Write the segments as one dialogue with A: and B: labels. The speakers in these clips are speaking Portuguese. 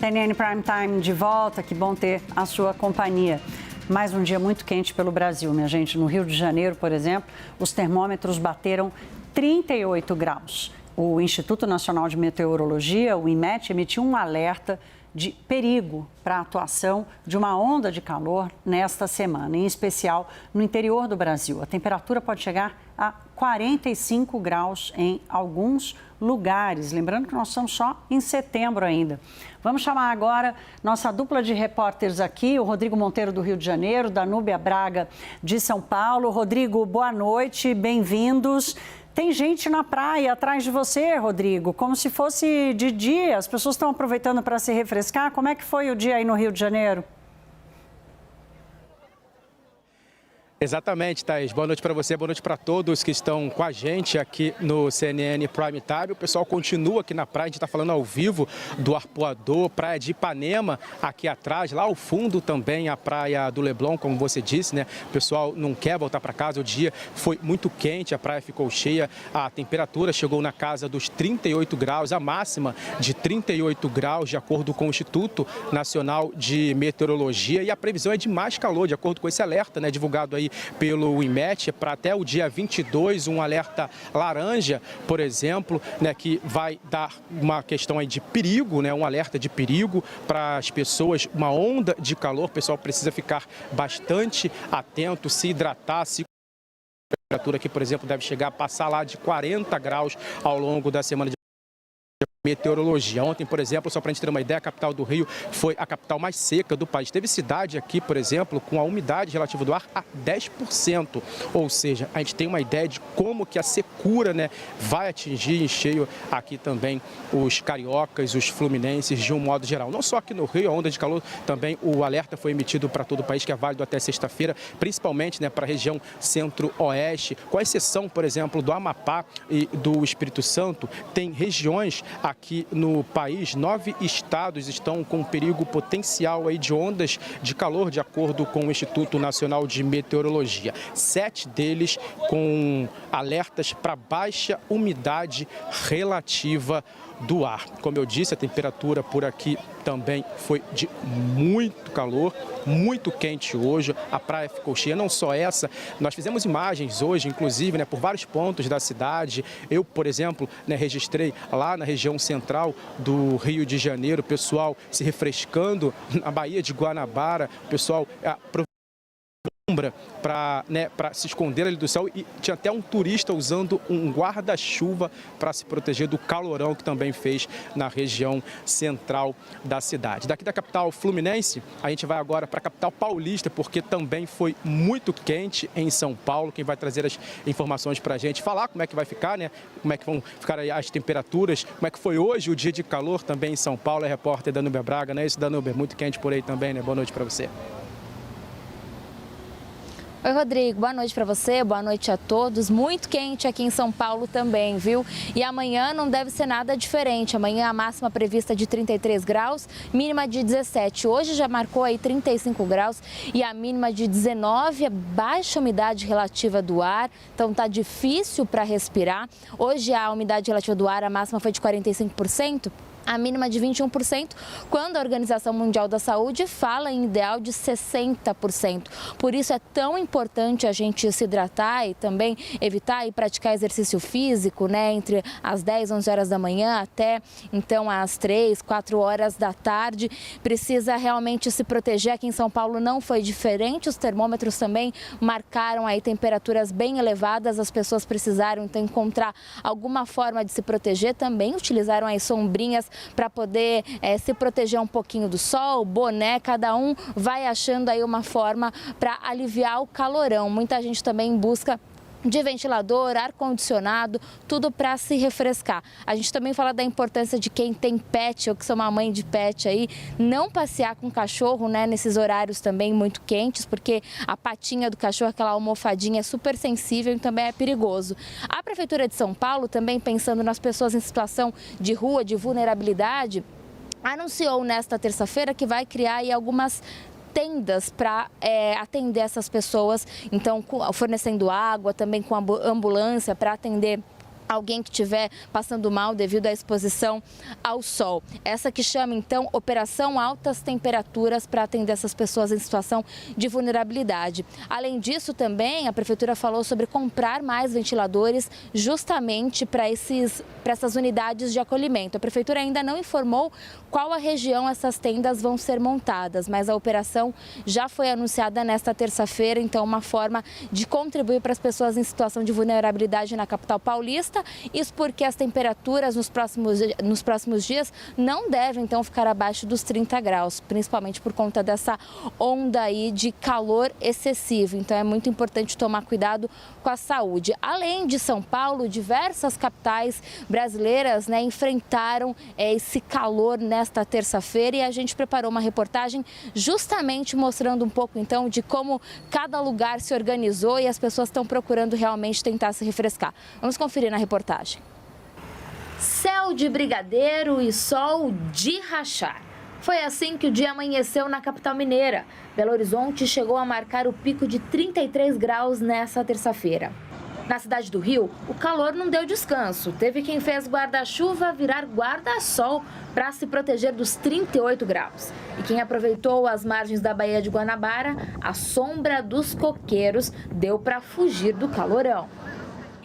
A: CNN Prime Time de volta, que bom ter a sua companhia. Mais um dia muito quente pelo Brasil, minha gente. No Rio de Janeiro, por exemplo, os termômetros bateram 38 graus. O Instituto Nacional de Meteorologia, o INMET, emitiu um alerta de perigo para a atuação de uma onda de calor nesta semana, em especial no interior do Brasil. A temperatura pode chegar a 45 graus em alguns lugares. Lembrando que nós estamos só em setembro ainda. Vamos chamar agora nossa dupla de repórteres aqui, o Rodrigo Monteiro do Rio de Janeiro, Danúbia Braga de São Paulo. Rodrigo, boa noite, bem-vindos. Tem gente na praia atrás de você, Rodrigo, como se fosse de dia. As pessoas estão aproveitando para se refrescar. Como é que foi o dia aí no Rio de Janeiro?
B: Exatamente, Thaís. Boa noite para você, boa noite para todos que estão com a gente aqui no CNN Prime Time. O pessoal continua aqui na praia, a gente está falando ao vivo do Arpoador, praia de Ipanema, aqui atrás, lá ao fundo também a praia do Leblon, como você disse, né? O pessoal não quer voltar para casa, o dia foi muito quente, a praia ficou cheia, a temperatura chegou na casa dos 38 graus, a máxima de 38 graus, de acordo com o Instituto Nacional de Meteorologia, e a previsão é de mais calor, de acordo com esse alerta, né, divulgado aí pelo INMET, para até o dia 22, um alerta laranja, por exemplo, né, que vai dar uma questão aí de perigo, né, um alerta de perigo para as pessoas, uma onda de calor. O pessoal precisa ficar bastante atento, se hidratar, se a temperatura aqui, por exemplo, deve chegar a passar lá de 40 graus ao longo da semana de meteorologia. Ontem, por exemplo, só para a gente ter uma ideia, a capital do Rio foi a capital mais seca do país. Teve cidade aqui, por exemplo, com a umidade relativa do ar a 10%. Ou seja, a gente tem uma ideia de como que a secura, né, vai atingir em cheio aqui também os cariocas, os fluminenses de um modo geral. Não só aqui no Rio, a onda de calor, também o alerta foi emitido para todo o país, que é válido até sexta-feira, principalmente, né, para a região centro-oeste, com exceção, por exemplo, do Amapá e do Espírito Santo. Tem regiões aqui no país, 9 estados estão com perigo potencial aí de ondas de calor, de acordo com o Instituto Nacional de Meteorologia. 7 deles com alertas para baixa umidade relativa do ar. Como eu disse, a temperatura por aqui também foi de muito calor, muito quente hoje. A praia ficou cheia, não só essa. Nós fizemos imagens hoje, inclusive, né, por vários pontos da cidade. Eu, por exemplo, né, registrei lá na região central do Rio de Janeiro, o pessoal se refrescando na Baía de Guanabara, o pessoal para se esconder ali do sol, e tinha até um turista usando um guarda-chuva para se proteger do calorão que também fez na região central da cidade. Daqui da capital fluminense, a gente vai agora para a capital paulista, porque também foi muito quente em São Paulo. Quem vai trazer as informações para a gente, falar como é que vai ficar, né? Como é que vão ficar aí as temperaturas, como é que foi hoje o dia de calor também em São Paulo, é a repórter Danúbia Braga, né? Isso, Danúbia, muito quente por aí também, né? Boa noite para você.
C: Oi, Rodrigo, boa noite para você, boa noite a todos. Muito quente aqui em São Paulo também, viu? E amanhã não deve ser nada diferente. Amanhã a máxima prevista de 33 graus, mínima de 17. Hoje já marcou aí 35 graus e a mínima de 19, baixa umidade relativa do ar, então tá difícil para respirar. Hoje a umidade relativa do ar, a máxima foi de 45%. A mínima de 21%, quando a Organização Mundial da Saúde fala em ideal de 60%. Por isso é tão importante a gente se hidratar e também evitar e praticar exercício físico, né, entre as 10, 11 horas da manhã até então às 3, 4 horas da tarde. Precisa realmente se proteger. Aqui em São Paulo não foi diferente, os termômetros também marcaram aí temperaturas bem elevadas. As pessoas precisaram então encontrar alguma forma de se proteger, também utilizaram aí sombrinhas para poder se proteger um pouquinho do sol, boné, cada um vai achando aí uma forma para aliviar o calorão. Muita gente também busca de ventilador, ar-condicionado, tudo para se refrescar. A gente também fala da importância de quem tem pet, ou que sou uma mãe de pet aí, não passear com o cachorro, né, nesses horários também muito quentes, porque a patinha do cachorro, aquela almofadinha, é super sensível e também é perigoso. A Prefeitura de São Paulo, também pensando nas pessoas em situação de rua, de vulnerabilidade, anunciou nesta terça-feira que vai criar aí algumas tendas para atender essas pessoas, então fornecendo água, também com ambulância para atender alguém que estiver passando mal devido à exposição ao sol. Essa que chama, então, Operação Altas Temperaturas, para atender essas pessoas em situação de vulnerabilidade. Além disso, também, a Prefeitura falou sobre comprar mais ventiladores justamente para essas unidades de acolhimento. A Prefeitura ainda não informou qual a região essas tendas vão ser montadas, mas a operação já foi anunciada nesta terça-feira, então uma forma de contribuir para as pessoas em situação de vulnerabilidade na capital paulista. Isso porque as temperaturas nos próximos dias não devem, então, ficar abaixo dos 30 graus, principalmente por conta dessa onda aí de calor excessivo. Então, é muito importante tomar cuidado com a saúde. Além de São Paulo, diversas capitais brasileiras, né, enfrentaram esse calor nesta terça-feira, e a gente preparou uma reportagem justamente mostrando um pouco, então, de como cada lugar se organizou e as pessoas estão procurando realmente tentar se refrescar. Vamos conferir na reportagem. Céu de brigadeiro e sol de rachar. Foi assim que o dia amanheceu na capital mineira. Belo Horizonte chegou a marcar o pico de 33 graus nessa terça-feira. Na cidade do Rio, o calor não deu descanso. Teve quem fez guarda-chuva virar guarda-sol para se proteger dos 38 graus. E quem aproveitou as margens da Baía de Guanabara, a sombra dos coqueiros deu para fugir do calorão.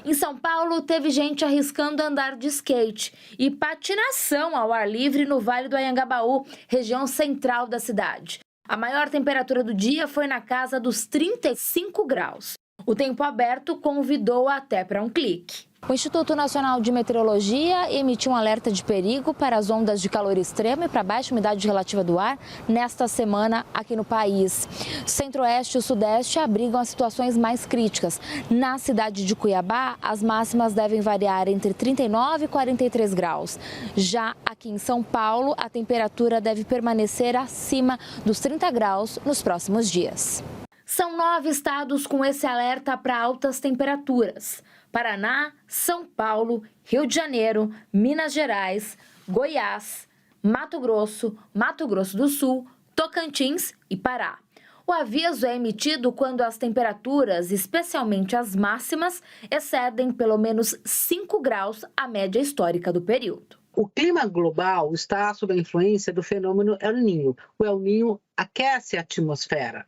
C: Em São Paulo, teve gente arriscando andar de skate e patinação ao ar livre no Vale do Anhangabaú, região central da cidade. A maior temperatura do dia foi na casa dos 35 graus. O tempo aberto convidou até para um clique. O Instituto Nacional de Meteorologia emitiu um alerta de perigo para as ondas de calor extremo e para baixa umidade relativa do ar nesta semana aqui no país. Centro-Oeste e Sudeste abrigam as situações mais críticas. Na cidade de Cuiabá, as máximas devem variar entre 39 e 43 graus. Já aqui em São Paulo, a temperatura deve permanecer acima dos 30 graus nos próximos dias. São 9 estados com esse alerta para altas temperaturas: Paraná, São Paulo, Rio de Janeiro, Minas Gerais, Goiás, Mato Grosso do Sul, Tocantins e Pará. O aviso é emitido quando as temperaturas, especialmente as máximas, excedem pelo menos 5 graus a média histórica do período.
D: O clima global está sob a influência do fenômeno El Niño. O El Niño aquece a atmosfera,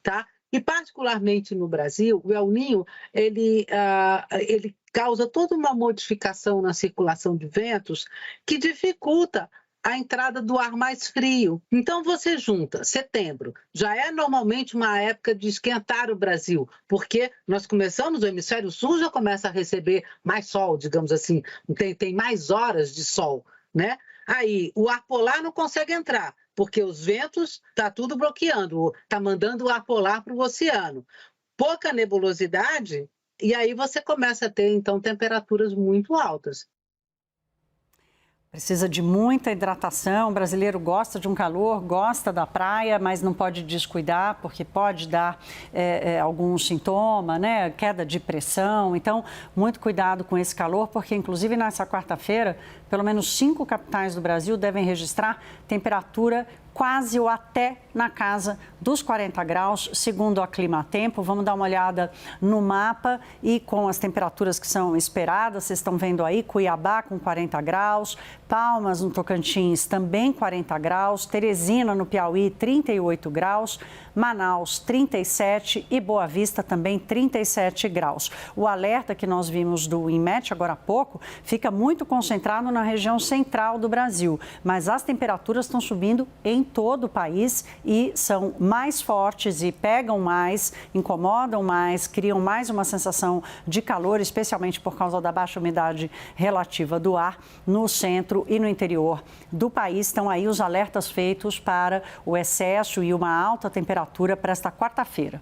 D: tá? E, particularmente no Brasil, o El Niño ele causa toda uma modificação na circulação de ventos que dificulta a entrada do ar mais frio. Então, você junta setembro, já é normalmente uma época de esquentar o Brasil, porque nós começamos, o hemisfério sul já começa a receber mais sol, digamos assim, tem mais horas de sol, né? Aí, o ar polar não consegue entrar, porque os ventos está tudo bloqueando, está mandando o ar polar para o oceano. Pouca nebulosidade, e aí você começa a ter, então, temperaturas muito altas.
A: Precisa de muita hidratação. O brasileiro gosta de um calor, gosta da praia, mas não pode descuidar, porque pode dar algum sintoma, né? Queda de pressão. Então, muito cuidado com esse calor, porque, inclusive, nessa quarta-feira, pelo menos 5 capitais do Brasil devem registrar temperatura quase ou até na casa dos 40 graus, segundo a Climatempo. Vamos dar uma olhada no mapa e com as temperaturas que são esperadas. Vocês estão vendo aí Cuiabá com 40 graus, Palmas no Tocantins também 40 graus, Teresina no Piauí 38 graus, Manaus 37 e Boa Vista também 37 graus. O alerta que nós vimos do INMET agora há pouco fica muito concentrado na região central do Brasil, mas as temperaturas estão subindo em todo o país e são mais fortes e pegam mais, incomodam mais, criam mais uma sensação de calor, especialmente por causa da baixa umidade relativa do ar no centro e no interior do país. Estão aí os alertas feitos para o excesso e uma alta temperatura para esta quarta-feira.